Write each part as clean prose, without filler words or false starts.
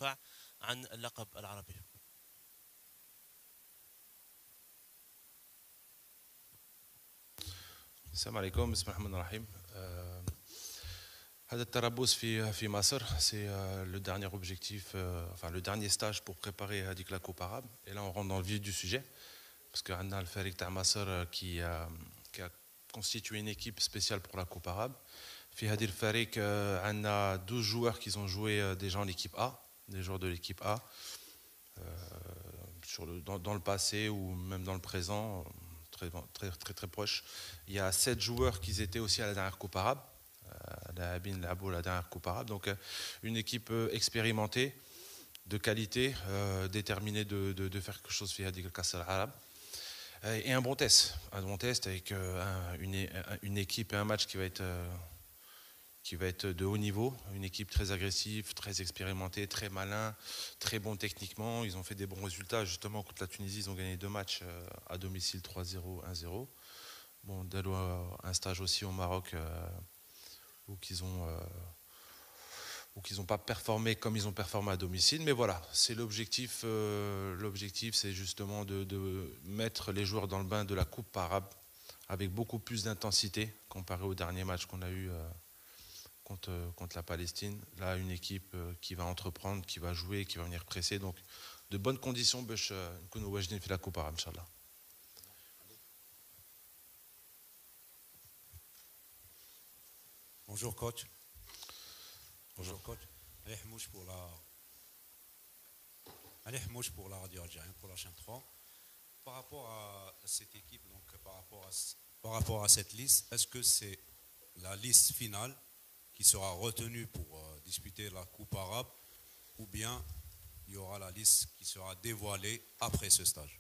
للدفاع عن اللقب العربي. السلام عليكم. بسم الله الرحمن الرحيم. هذا التربص في مصر, c'est le dernier objectif, enfin le dernier stage pour préparer هذيك la coupe arabe. Et là on rentre dans le vif du sujet parce que عندنا الفريق تاع مصر qui a constitué une équipe spéciale pour la coupe arabe. في هذه الفريق عندنا 12 joueurs qui ont joué déjà en équipe A, des joueurs de l'équipe A dans le passé ou même dans le présent, très proche. Il y a 7 joueurs qui étaient aussi à la dernière coupe arabe. La dernière coupe arabe, donc une équipe expérimentée, de qualité, déterminée de faire quelque chose via le Kassar arabe, et un bon test avec une équipe et un match qui va être de haut niveau, une équipe très agressive, très expérimentée, très malin, très bon techniquement. Ils ont fait des bons résultats justement contre la Tunisie. Ils ont gagné 2 matchs à domicile, 3-0, 1-0. Bon, un stage aussi au Maroc ou qu'ils n'ont pas performé comme ils ont performé à domicile. Mais voilà, c'est l'objectif. L'objectif, c'est justement de mettre les joueurs dans le bain de la coupe arabe avec beaucoup plus d'intensité comparé au dernier match qu'on a eu contre la Palestine. Là, une équipe qui va entreprendre, qui va jouer, qui va venir presser. Donc, de bonnes conditions pour nous wajidin fi la coupe arabe, Inch'Allah. Bonjour coach. Bonjour coach. Allez Hamouche pour la radio algérienne pour la chaîne 3. Par rapport à cette équipe, donc par rapport à cette liste, est-ce que c'est la liste finale qui sera retenue pour disputer la coupe arabe ou bien il y aura la liste qui sera dévoilée après ce stage?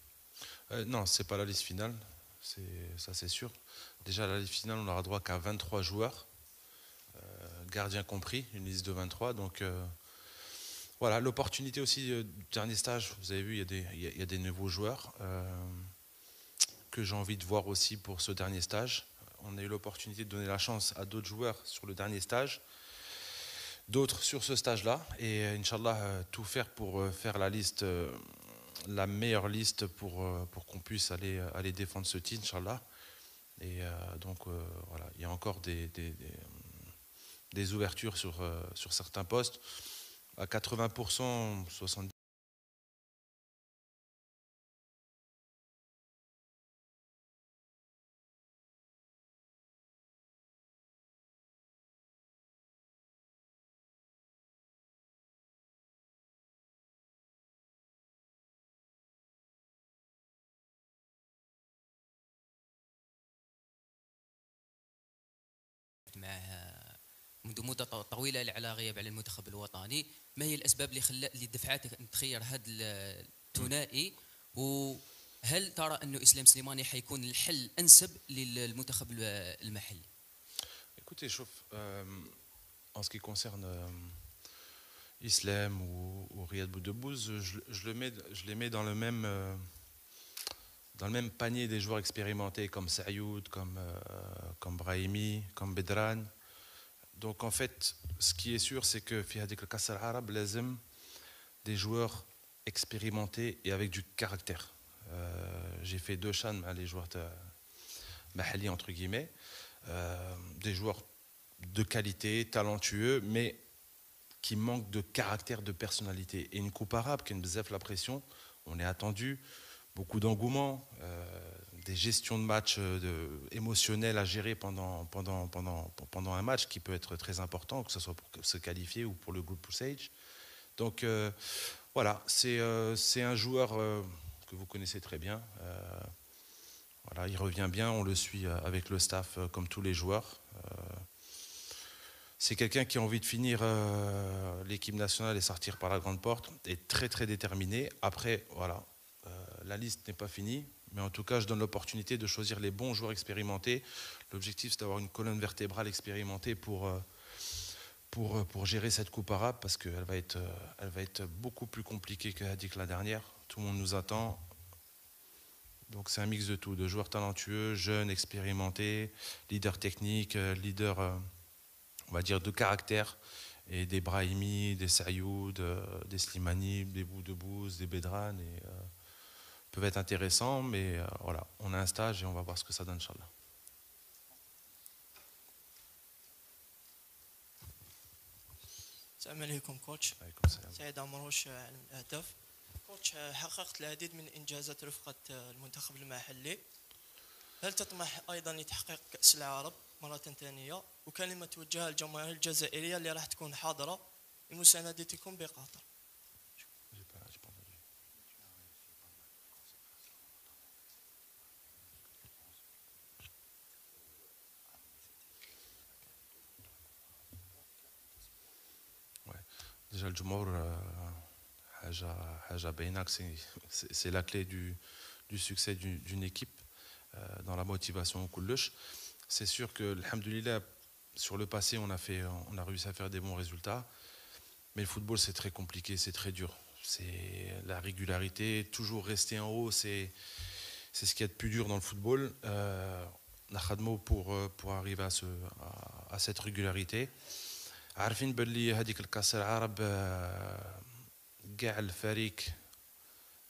Non, c'est pas la liste finale, ça c'est sûr. Déjà la liste finale, on n'aura droit qu'à 23 joueurs. Gardien compris, une liste de 23. Donc voilà, l'opportunité aussi du dernier stage, vous avez vu, il y a des nouveaux joueurs que j'ai envie de voir aussi pour ce dernier stage. On a eu l'opportunité de donner la chance à d'autres joueurs sur le dernier stage, d'autres sur ce stage-là, et Inch'Allah, tout faire pour faire la liste, la meilleure liste pour qu'on puisse aller défendre ce titre, Inch'Allah. Et donc voilà, il y a encore des ouvertures sur certains postes. À 80%, 70%. مع منذ مدة طويلة على غياب على المنتخب الوطني. ما هي الأسباب اللي دفعتك أن تخير هذا الثنائي؟ وهل ترى أنه إسلام سليماني حيكون الحل الأنسب للمنتخب المحلي؟ Écoutez, en ce qui concerne Islam ou Riyad Boudebouz, je les mets dans le même panier des joueurs expérimentés comme Sayoud, comme Brahimi, comme Bedran. Donc en fait, ce qui est sûr, c'est que Fihadik le Kassar Arabe, lazim des joueurs expérimentés et avec du caractère. J'ai fait 2 chans, les joueurs mahali entre guillemets, des joueurs de qualité, talentueux, mais qui manquent de caractère, de personnalité. Et une coupe arabe qui a une bzef la pression, on est attendu, beaucoup d'engouement, des gestions de match émotionnelles à gérer pendant un match qui peut être très important, que ce soit pour se qualifier ou pour le group stage. Donc voilà, c'est un joueur que vous connaissez très bien. Voilà, il revient bien, on le suit avec le staff comme tous les joueurs. C'est quelqu'un qui a envie de finir l'équipe nationale et sortir par la grande porte, est très très déterminé. Après, voilà, la liste n'est pas finie, mais en tout cas, je donne l'opportunité de choisir les bons joueurs expérimentés. L'objectif, c'est d'avoir une colonne vertébrale expérimentée pour gérer cette coupe arabe, parce qu'elle va être beaucoup plus compliquée que la dernière. Tout le monde nous attend. Donc c'est un mix de tout, de joueurs talentueux, jeunes, expérimentés, leaders techniques, leaders, on va dire, de caractère, et des Brahimi, des Sayoud, des Slimani, des Boudebouz, des Bedran peuvent être intéressants, mais voilà, on a un stage et on va voir ce que ça donne, Inch'Allah. السلام عليكم كوتش. عليكم السلام. سعيد عمروش علم الاهداف. كوتش، حققت العديد من انجازات رفقه المنتخب المحلي. هل تطمح ايضا لتحقيق كاس العرب مره ثانيه؟ وكلمه توجهها للجماهير الجزائريه اللي راح تكون حاضره لمساندتكم بقطر. Déjà, le Jumhur, c'est la clé du succès d'une équipe dans la motivation au Koulouch. C'est sûr que, alhamdoulilah, sur le passé, on a réussi à faire des bons résultats. Mais le football, c'est très compliqué, c'est très dur. C'est la régularité, toujours rester en haut, c'est ce qu'il y a de plus dur dans le football. Pour arriver à cette régularité. عارفين باللي هذيك الكاس العرب كاع الفريق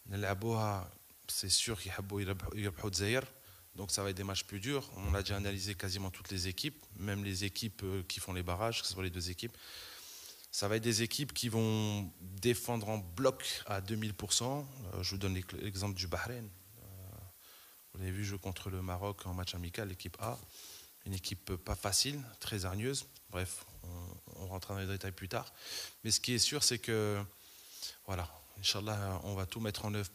نلعبوها سي سور يحبوا يربحوا الجزائر. Donc ça va être des matchs plus durs. On a déjà analysé quasiment toutes les équipes, même les équipes qui font les barrages, que ce soit les deux équipes. Ça va être des équipes qui vont défendre en bloc à 2000%. Je vous donne l'exemple du Bahreïn. Vous l'avez vu jouer contre le Maroc en match amical, l'équipe A. Une équipe pas facile, très hargneuse. Bref, on rentrera dans les détails plus tard. Mais ce qui est sûr, c'est que, voilà, Inch'Allah, on va tout mettre en œuvre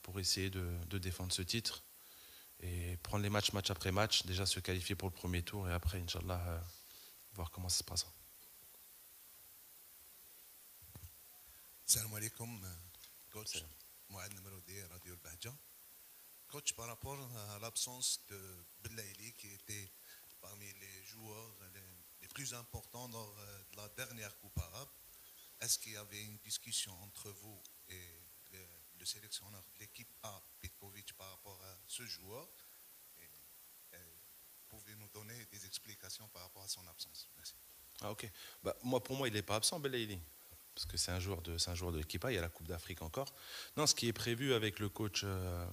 pour essayer de défendre ce titre et prendre les match après match, déjà se qualifier pour le premier tour et après, Inch'Allah, voir comment ça se passe. Salam alaikum, coach. Mouad Namarodi, Radio El Bahja. Coach, par rapport à l'absence de Belaïli, qui était parmi les joueurs les plus importants dans la dernière Coupe arabe, est-ce qu'il y avait une discussion entre vous et le sélectionneur de l'équipe A, Petkovic, par rapport à ce joueur? Pouvez-vous nous donner des explications par rapport à son absence? Merci. Ah, ok. Pour moi, il n'est pas absent, Belaïli. Parce que c'est un joueur de l'équipe A, il y a la Coupe d'Afrique encore. Non, ce qui est prévu avec le coach M.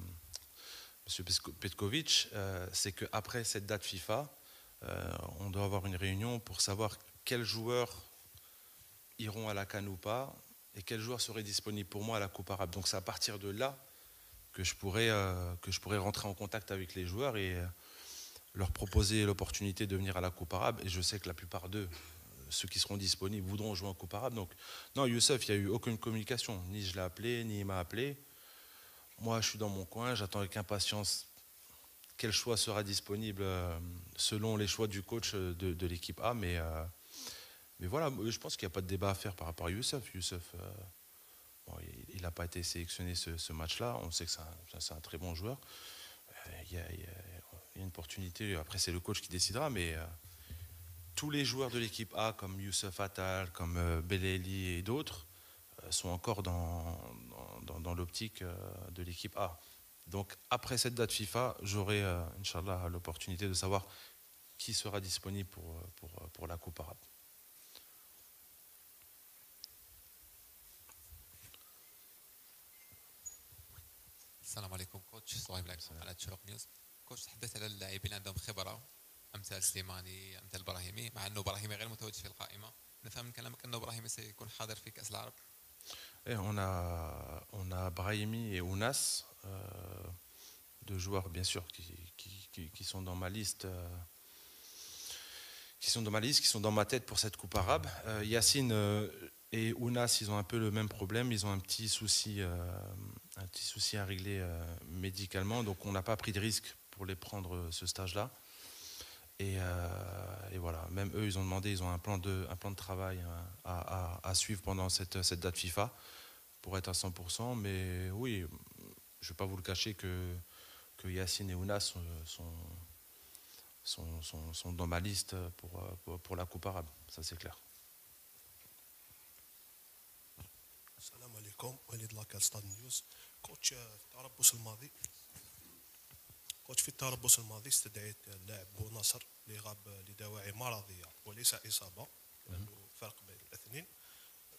Petkovic, c'est qu'après cette date FIFA, on doit avoir une réunion pour savoir quels joueurs iront à la CAN ou pas et quels joueurs seraient disponibles pour moi à la Coupe arabe. Donc c'est à partir de là que je pourrais rentrer en contact avec les joueurs et leur proposer l'opportunité de venir à la Coupe arabe. Et je sais que la plupart d'eux, ceux qui seront disponibles, voudront jouer en Coupe arabe. Donc non, Youssef, il n'y a eu aucune communication. Ni je l'ai appelé, ni il m'a appelé. Moi, je suis dans mon coin, j'attends avec impatience quel choix sera disponible selon les choix du coach de l'équipe A. Mais voilà, je pense qu'il n'y a pas de débat à faire par rapport à Youssef. Youssef, il n'a pas été sélectionné ce match-là. On sait que c'est un très bon joueur. Il y a une opportunité. Après, c'est le coach qui décidera. Mais tous les joueurs de l'équipe A, comme Youssef Attal, comme Belaïli et d'autres, sont encore dans l'optique de l'équipe A. Donc après cette date FIFA, j'aurai, Inch'Allah, l'opportunité de savoir qui sera disponible pour la Coupe arabe. السلام عليكم كوتش، صهيب العكسون على تشوق نيوز. كوتش، تحدث على اللاعبين عندهم خبره امثال سليماني، امثال ابراهيمي، مع انه ابراهيمي غير متواجد في القائمه. نفهم من كلامك انه ابراهيمي سيكون حاضر في كاس العرب. Et on a Brahimi et Ounas, deux joueurs bien sûr qui sont dans ma liste, qui sont dans ma tête pour cette Coupe arabe. Yacine et Ounas, ils ont un peu le même problème, ils ont un petit souci à régler médicalement, donc on n'a pas pris de risque pour les prendre ce stage-là. Et voilà, même eux, ils ont demandé, ils ont un plan de travail à suivre pendant cette date FIFA pour être à 100%. Mais oui, je ne vais pas vous le cacher que Yacine et Ounas sont dans ma liste pour la Coupe arabe, ça c'est clair. السلام عليكم، وليد لاكال ستاد نيوز. كوتش، في التربص الماضي استدعيت اللاعب بو نصر اللي غاب لدواعي مرضيه وليس اصابه، لانه فرق بين الاثنين.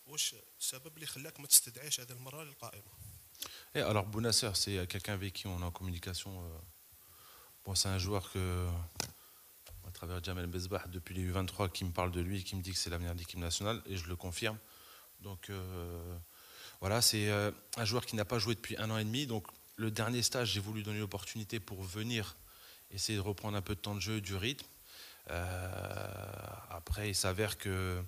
واش السبب اللي خلاك ما تستدعيش هذه المره للقائمه؟ Et alors Bounasser, c'est quelqu'un avec qui on est en communication. Bon, c'est un joueur que, à travers Jamel Bezbah, depuis les U23, qui me parle de lui, qui me dit que c'est l'avenir de l'équipe nationale, et je le confirme. Donc voilà, c'est un joueur qui n'a pas joué depuis 1 an et demi. Donc le dernier stage, j'ai voulu donner l'opportunité pour venir essayer de reprendre un peu de temps de jeu, du rythme. Après, il s'avère que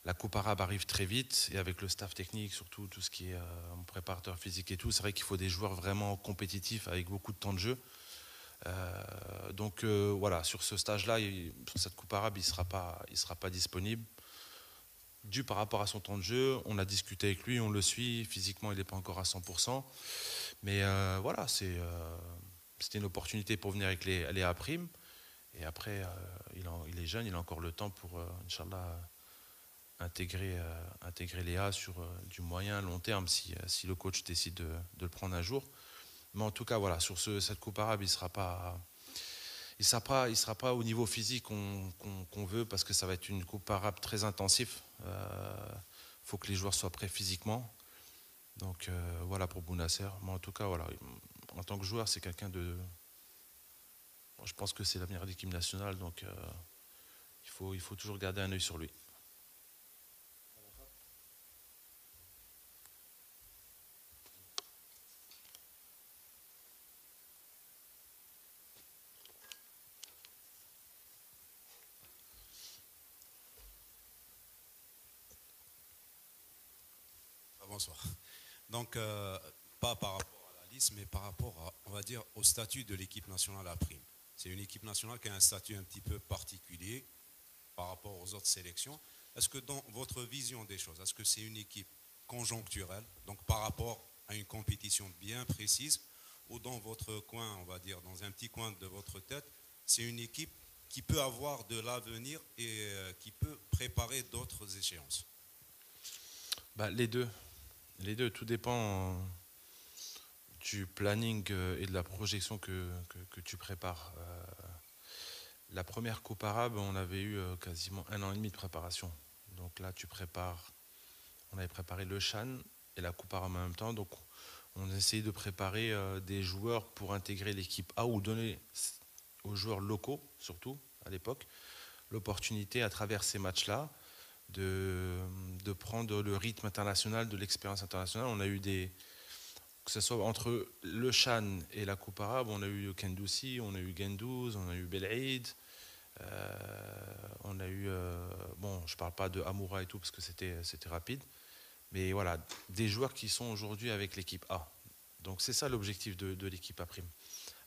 la Coupe arabe arrive très vite, et avec le staff technique, surtout tout ce qui est mon préparateur physique et tout, c'est vrai qu'il faut des joueurs vraiment compétitifs avec beaucoup de temps de jeu. Donc voilà, sur ce stage-là, sur cette Coupe arabe, il sera pas disponible. Dû par rapport à son temps de jeu, on a discuté avec lui, on le suit, physiquement il n'est pas encore à 100%. Mais voilà, c'était une opportunité pour venir avec les A'. Et après, il est jeune, il a encore le temps pour, Inch'Allah, intégrer les A sur du moyen, long terme, si le coach décide de le prendre un jour. Mais en tout cas, voilà, sur cette Coupe arabe, il sera pas au niveau physique qu'on veut, parce que ça va être une Coupe arabe très intensive. Faut que les joueurs soient prêts physiquement. Donc voilà pour Bounasser. Mais en tout cas, voilà, en tant que joueur, c'est quelqu'un de... Je pense que c'est l'avenir de l'équipe nationale, donc il faut toujours garder un œil sur lui. Bonsoir. Donc, pas par rapport à la liste, mais par rapport, on va dire, au statut de l'équipe nationale A'. C'est une équipe nationale qui a un statut un petit peu particulier par rapport aux autres sélections. Est-ce que dans votre vision des choses, est-ce que c'est une équipe conjoncturelle, donc par rapport à une compétition bien précise, ou dans votre coin, on va dire, dans un petit coin de votre tête, c'est une équipe qui peut avoir de l'avenir et qui peut préparer d'autres échéances? Les deux. Les deux, tout dépend du planning et de la projection que tu prépares. La première Coupe arabe, on avait eu quasiment 1 an et demi de préparation. Donc là, on avait préparé le Chan et la Coupe arabe en même temps. Donc on a essayé de préparer des joueurs pour intégrer l'équipe A, ou donner aux joueurs locaux, surtout à l'époque, l'opportunité à travers ces matchs-là de prendre le rythme international, de l'expérience internationale. On a eu que ce soit entre le Chan et la Coupe arabe, on a eu Kendoussi, on a eu Gendouz, on a eu Belaïd, on a eu, bon, je ne parle pas de Amoura et tout parce que c'était rapide, mais voilà, des joueurs qui sont aujourd'hui avec l'équipe A. Donc c'est ça l'objectif de l'équipe A'.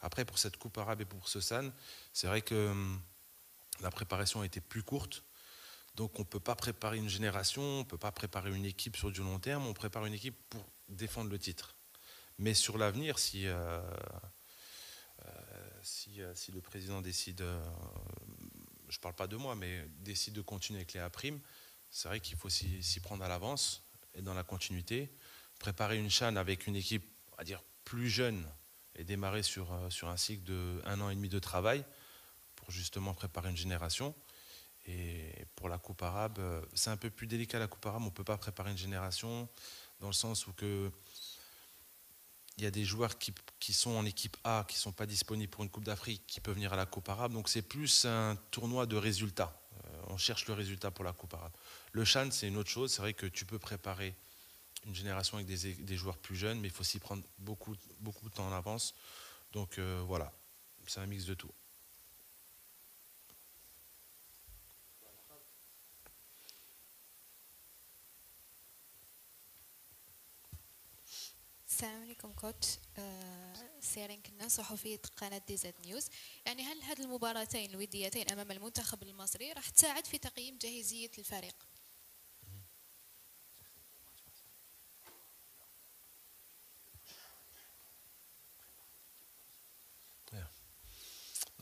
Après, pour cette Coupe arabe et pour ce San, c'est vrai que la préparation a été plus courte. Donc on ne peut pas préparer une génération, on ne peut pas préparer une équipe sur du long terme, on prépare une équipe pour défendre le titre. Mais sur l'avenir, si le président décide, je ne parle pas de moi, mais décide de continuer avec les A', c'est vrai qu'il faut s'y prendre à l'avance et dans la continuité. Préparer une CHAN avec une équipe, on va dire, plus jeune et démarrer sur un cycle de 1 an et demi de travail pour justement préparer une génération. Et pour la Coupe arabe, c'est un peu plus délicat la Coupe arabe, on ne peut pas préparer une génération dans le sens où il y a des joueurs qui sont en équipe A, qui ne sont pas disponibles pour une Coupe d'Afrique, qui peuvent venir à la Coupe arabe. Donc c'est plus un tournoi de résultats. On cherche le résultat pour la Coupe arabe. Le Chan, c'est une autre chose. C'est vrai que tu peux préparer une génération avec des joueurs plus jeunes, mais il faut s'y prendre beaucoup de temps en avance. Donc voilà, c'est un mix de tout. السلام عليكم كوتش سيرين كنا صحفية قناة دي زد نيوز. يعني هل هذه المباراتين الوديتين أمام المنتخب المصري راح تساعد في تقييم جاهزية الفريق؟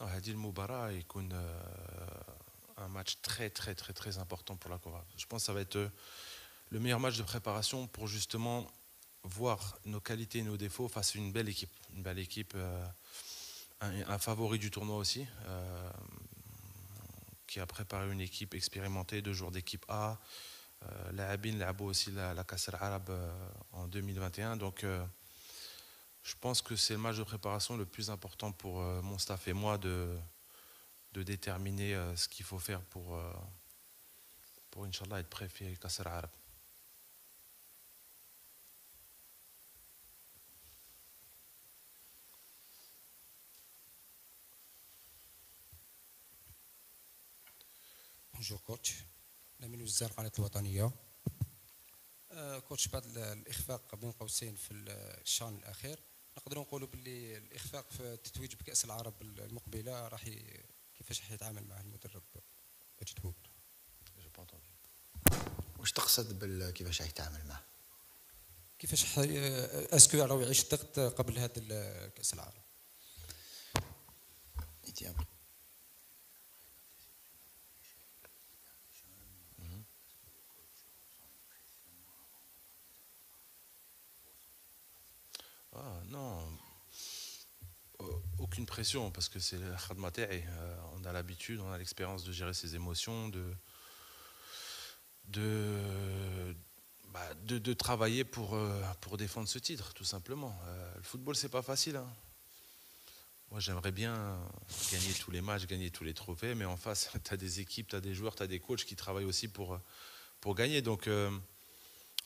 هذه المباراة يكون un match très très très très important pour la Coupe. Je pense que ça va être le meilleur match de préparation pour justement voir nos qualités et nos défauts face à une belle équipe, un favori du tournoi aussi, qui a préparé une équipe expérimentée, 2 joueurs d'équipe A, لاعبين لعبوا aussi la Kass al-Arab en 2021. Donc je pense que c'est le match de préparation le plus important pour mon staff et moi de déterminer ce qu'il faut faire pour Inch'Allah être prêt في Kass al-Arab. بونجور كوتش لامين وزار قناة الوطنية. كوتش بعد الإخفاق بين قوسين في الشان الأخير نقدروا نقولوا باللي الإخفاق في التتويج بكأس العرب المقبلة كيفاش حيتعامل معه المدرب مجد. واش تقصد كيفاش حيتعامل معه؟ كيفاش اسكو راهو يعيش الضغط قبل هذا كأس العرب؟ Ah, non, aucune pression parce que c'est le khadma ta'i. On a l'habitude, on a l'expérience de gérer ses émotions, de travailler pour défendre ce titre, tout simplement. Le football, c'est pas facile. Hein. Moi, j'aimerais bien gagner tous les matchs, gagner tous les trophées, mais en face, tu as des équipes, tu as des joueurs, tu as des coachs qui travaillent aussi pour gagner. Donc,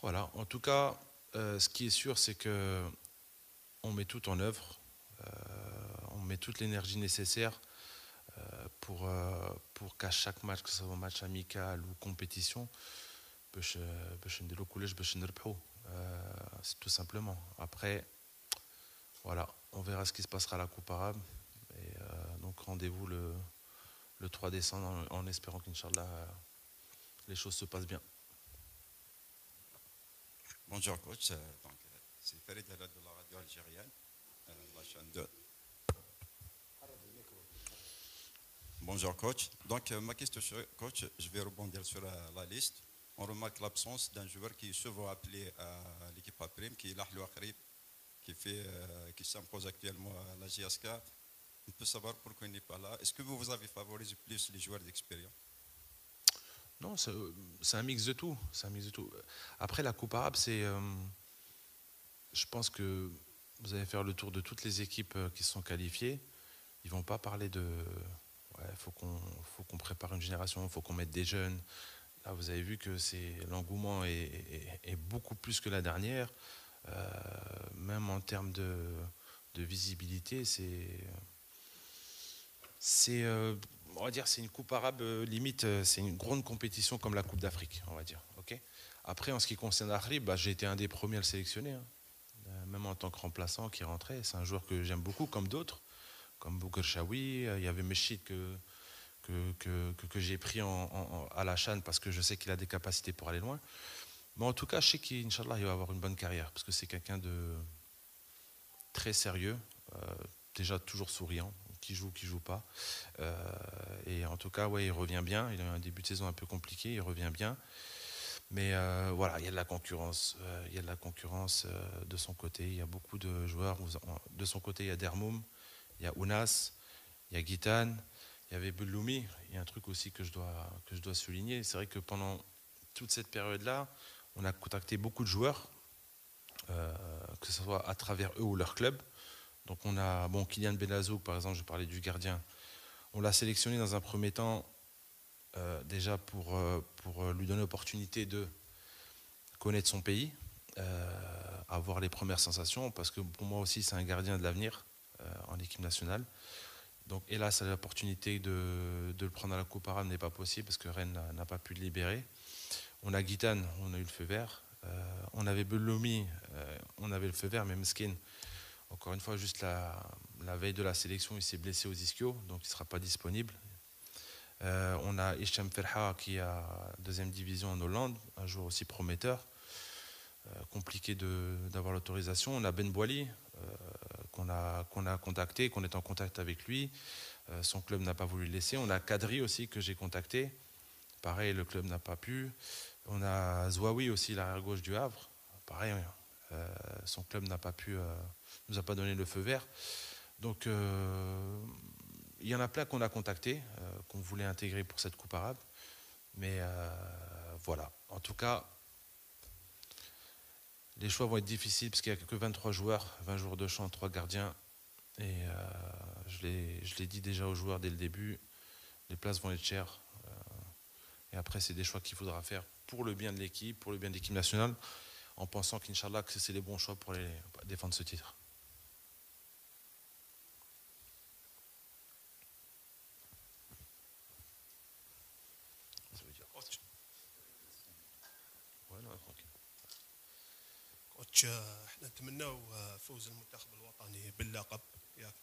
voilà. En tout cas, ce qui est sûr, c'est que on met tout en œuvre, on met toute l'énergie nécessaire pour qu'à chaque match, que ce soit match amical ou compétition, c'est tout simplement. Après, voilà, on verra ce qui se passera à la Coupe arabe. Et donc rendez-vous le 3 décembre en espérant qu'Inch'Allah les choses se passent bien. Bonjour coach, donc, c'est Farid Halal de la radio algérienne, la chaîne 2. Bonjour coach, donc ma question coach, je vais rebondir sur la liste. On remarque l'absence d'un joueur qui se voit appelé à l'équipe à prime, qui est Lahlo Akhrib, qui s'impose actuellement à la GSK. On peut savoir pourquoi il n'est pas là. Est-ce que vous avez favorisé plus les joueurs d'expérience? Non, c'est un mix de tout. C'est un mix de tout. Après, la Coupe arabe, c'est... je pense que vous allez faire le tour de toutes les équipes qui se sont qualifiées. Ils ne vont pas parler de... Ouais, faut qu'on prépare une génération, il faut qu'on mette des jeunes. Là, vous avez vu que l'engouement est beaucoup plus que la dernière. Même en termes de visibilité, on va dire, c'est une coupe arabe limite, c'est une grande compétition comme la Coupe d'Afrique, on va dire. Okay. Après, en ce qui concerne Akhrib, j'ai été un des premiers à le sélectionner, hein. Même en tant que remplaçant qui rentrait. C'est un joueur que j'aime beaucoup, comme d'autres, comme Bouker Chaoui. Il y avait Meshid que j'ai pris à la CHAN parce que je sais qu'il a des capacités pour aller loin. Mais en tout cas, je sais qu'Inch'Allah, il va avoir une bonne carrière parce que c'est quelqu'un de très sérieux, déjà toujours souriant, qui joue pas. Et en tout cas, ouais, il revient bien. Il a eu un début de saison un peu compliqué, il revient bien. Mais voilà, il y a de la concurrence. Il y a de la concurrence de son côté. Il y a beaucoup de joueurs. De son côté, il y a Dermoum, il y a Ounas, il y a Guitane, il y avait Belloumi. Il y a un truc aussi que je dois souligner. C'est vrai que pendant toute cette période-là, on a contacté beaucoup de joueurs, que ce soit à travers eux ou leur club. Donc on a, Kylian Benazouk, par exemple, je parlais du gardien. On l'a sélectionné dans un premier temps déjà pour lui donner l'opportunité de connaître son pays, avoir les premières sensations, parce que pour moi aussi c'est un gardien de l'avenir en équipe nationale. Donc hélas, l'opportunité de le prendre à la Coupe arabe n'est pas possible parce que Rennes n'a pas pu le libérer. On a Guitane, on a eu le feu vert. On avait Belloumi, on avait le feu vert, mais Meskin, encore une fois, juste la veille de la sélection, il s'est blessé aux ischios, donc il ne sera pas disponible. On a Hicham Ferha qui est à deuxième division en Hollande, un joueur aussi prometteur, compliqué d'avoir l'autorisation. On a Ben Boili qu'on a contacté, qu'on est en contact avec lui. Son club n'a pas voulu le laisser. On a Kadri aussi que j'ai contacté. Pareil, le club n'a pas pu. On a Zouaoui aussi, l'arrière gauche du Havre. Pareil, son club n'a pas pu, nous a pas donné le feu vert. Donc il y en a plein qu'on a contacté, qu'on voulait intégrer pour cette Coupe arabe. Mais voilà. En tout cas, les choix vont être difficiles parce qu'il n'y a que 23 joueurs, 20 jours de champ, 3 gardiens. Et je l'ai dit déjà aux joueurs dès le début, les places vont être chères. Et après, c'est des choix qu'il faudra faire pour le bien de l'équipe, pour le bien de l'équipe nationale, en pensant qu'Inch'Allah, que c'est les bons choix pour défendre ce titre. كوتش احنا نتمناو فوز المنتخب الوطني باللقب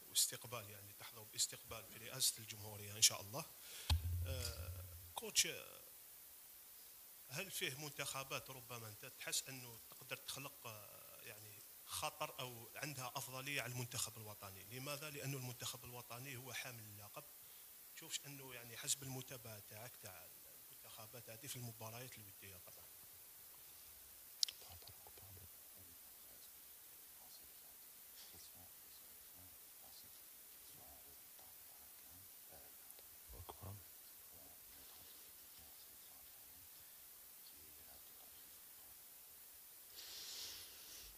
واستقبال يعني تحظوا باستقبال في رئاسة الجمهورية ان شاء الله. كوتش هل فيه منتخبات ربما انت تحس انه تقدر تخلق يعني خطر او عندها افضليه على المنتخب الوطني؟ لماذا؟ لانه المنتخب الوطني هو حامل اللقب. تشوفش انه يعني حسب المتابعه تاعك تاع المنتخبات هذه في المباريات الوديه طبعا.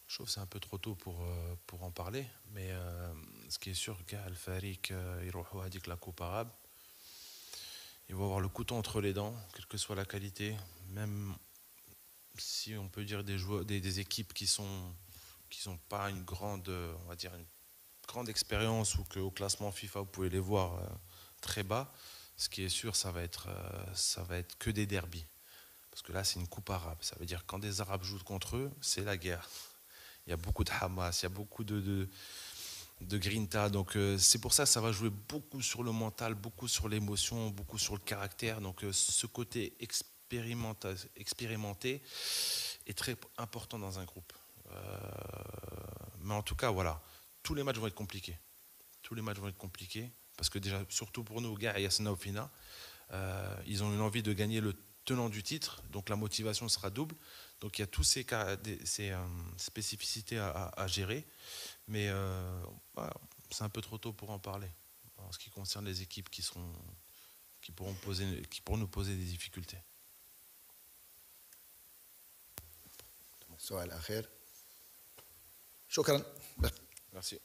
Je trouve que c'est un peu trop tôt pour en parler, mais ce qui est sûr, Al Farik, la Coupe arabe, ils vont avoir le couteau entre les dents, quelle que soit la qualité, même si on peut dire des équipes qui sont pas une grande, on va dire une grande expérience ou qu'au classement FIFA vous pouvez les voir très bas. Ce qui est sûr, ça va être que des derbies, parce que là c'est une coupe arabe. Ça veut dire que quand des Arabes jouent contre eux, c'est la guerre. Il y a beaucoup de Hamas, il y a beaucoup de grinta. Donc c'est pour ça que ça va jouer beaucoup sur le mental, beaucoup sur l'émotion, beaucoup sur le caractère. Donc ce côté expérimenté est très important dans un groupe. Mais en tout cas, voilà, tous les matchs vont être compliqués. Tous les matchs vont être compliqués. Parce que déjà, surtout pour nous, Gare et Yasna Ofina, ils ont une envie de gagner le tenant du titre. Donc la motivation sera double. Donc il y a tous ces spécificités à gérer, mais voilà, c'est un peu trop tôt pour en parler. En ce qui concerne les équipes qui pourront nous poser des difficultés. السؤال الأخير. شكرا. Merci.